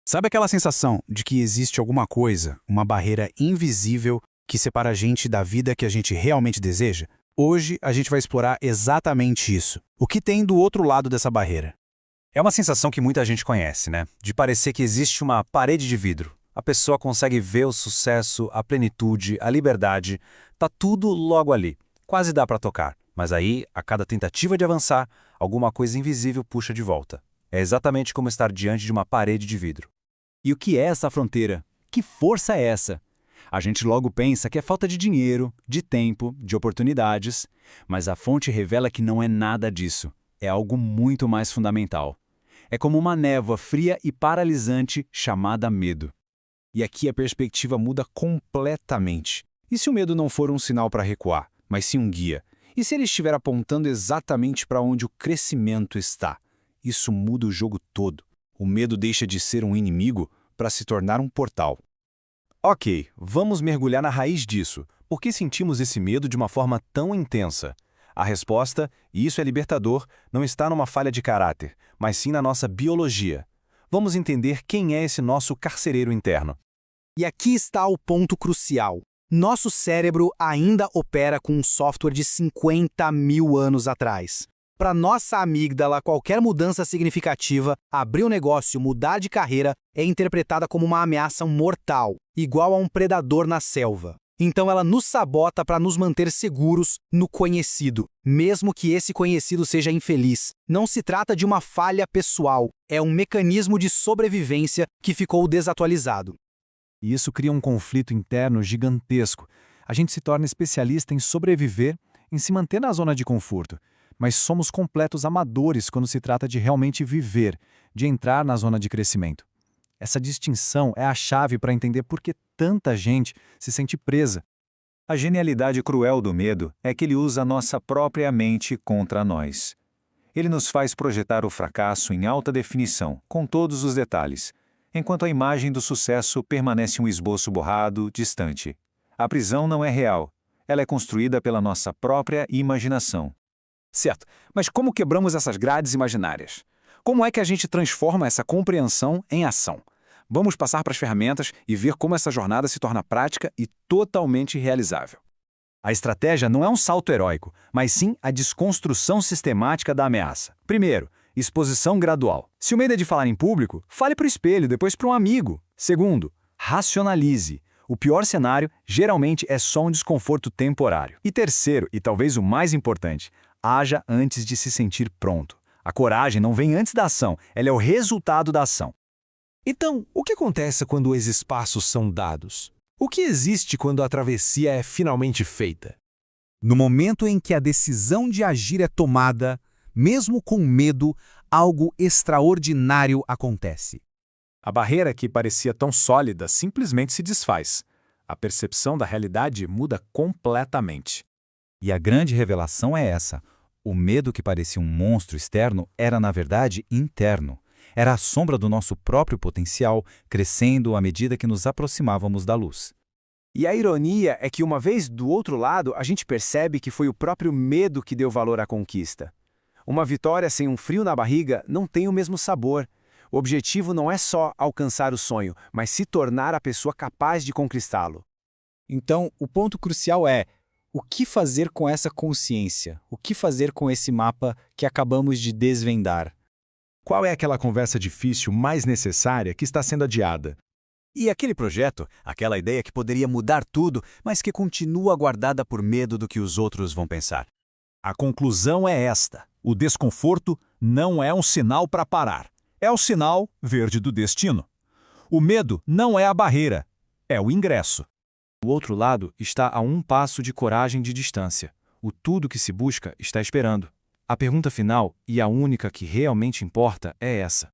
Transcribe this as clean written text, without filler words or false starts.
Sabe aquela sensação de que existe alguma coisa, uma barreira invisível que separa a gente da vida que a gente realmente deseja? Hoje a gente vai explorar exatamente isso. O que tem do outro lado dessa barreira? É uma sensação que muita gente conhece, né? De parecer que existe uma parede de vidro. A pessoa consegue ver o sucesso, a plenitude, a liberdade. Tá tudo logo ali. Quase dá para tocar. Mas aí, a cada tentativa de avançar, alguma coisa invisível puxa de volta. É exatamente como estar diante de uma parede de vidro. E o que é essa fronteira? Que força é essa? A gente logo pensa que é falta de dinheiro, de tempo, de oportunidades, mas a fonte revela que não é nada disso. É algo muito mais fundamental. É como uma névoa fria e paralisante chamada medo. E aqui a perspectiva muda completamente. E se o medo não for um sinal para recuar, mas sim um guia? E se ele estiver apontando exatamente para onde o crescimento está? Isso muda o jogo todo. O medo deixa de ser um inimigo para se tornar um portal. Ok, vamos mergulhar na raiz disso. Por que sentimos esse medo de uma forma tão intensa? A resposta, e isso é libertador, não está numa falha de caráter, mas sim na nossa biologia. Vamos entender quem é esse nosso carcereiro interno. E aqui está o ponto crucial. Nosso cérebro ainda opera com um software de 50 mil anos atrás. Para nossa amígdala, qualquer mudança significativa, abrir um negócio, mudar de carreira, é interpretada como uma ameaça mortal, igual a um predador na selva. Então ela nos sabota para nos manter seguros no conhecido, mesmo que esse conhecido seja infeliz. Não se trata de uma falha pessoal, é um mecanismo de sobrevivência que ficou desatualizado. E isso cria um conflito interno gigantesco. A gente se torna especialista em sobreviver, em se manter na zona de conforto. Mas somos completos amadores quando se trata de realmente viver, de entrar na zona de crescimento. Essa distinção é a chave para entender por que tanta gente se sente presa. A genialidade cruel do medo é que ele usa a nossa própria mente contra nós. Ele nos faz projetar o fracasso em alta definição, com todos os detalhes, enquanto a imagem do sucesso permanece um esboço borrado, distante. A prisão não é real, ela é construída pela nossa própria imaginação. Certo, mas como quebramos essas grades imaginárias? Como é que a gente transforma essa compreensão em ação? Vamos passar para as ferramentas e ver como essa jornada se torna prática e totalmente realizável. A estratégia não é um salto heróico, mas sim a desconstrução sistemática da ameaça. Primeiro, exposição gradual. Se o medo é de falar em público, fale para o espelho, depois para um amigo. Segundo, racionalize. O pior cenário geralmente é só um desconforto temporário. E terceiro, e talvez o mais importante, haja antes de se sentir pronto. A coragem não vem antes da ação, ela é o resultado da ação. Então, o que acontece quando esses passos são dados? O que existe quando a travessia é finalmente feita? No momento em que a decisão de agir é tomada, mesmo com medo, algo extraordinário acontece. A barreira que parecia tão sólida simplesmente se desfaz. A percepção da realidade muda completamente. E a grande revelação é essa. O medo que parecia um monstro externo era, na verdade, interno. Era a sombra do nosso próprio potencial, crescendo à medida que nos aproximávamos da luz. E a ironia é que, uma vez do outro lado, a gente percebe que foi o próprio medo que deu valor à conquista. Uma vitória sem um frio na barriga não tem o mesmo sabor. O objetivo não é só alcançar o sonho, mas se tornar a pessoa capaz de conquistá-lo. Então, o ponto crucial é: o que fazer com essa consciência? O que fazer com esse mapa que acabamos de desvendar? Qual é aquela conversa difícil mais necessária que está sendo adiada? E aquele projeto, aquela ideia que poderia mudar tudo, mas que continua guardada por medo do que os outros vão pensar. A conclusão é esta: o desconforto não é um sinal para parar. É o sinal verde do destino. O medo não é a barreira, é o ingresso. O outro lado está a um passo de coragem de distância. O tudo que se busca está esperando. A pergunta final, e a única que realmente importa, é essa: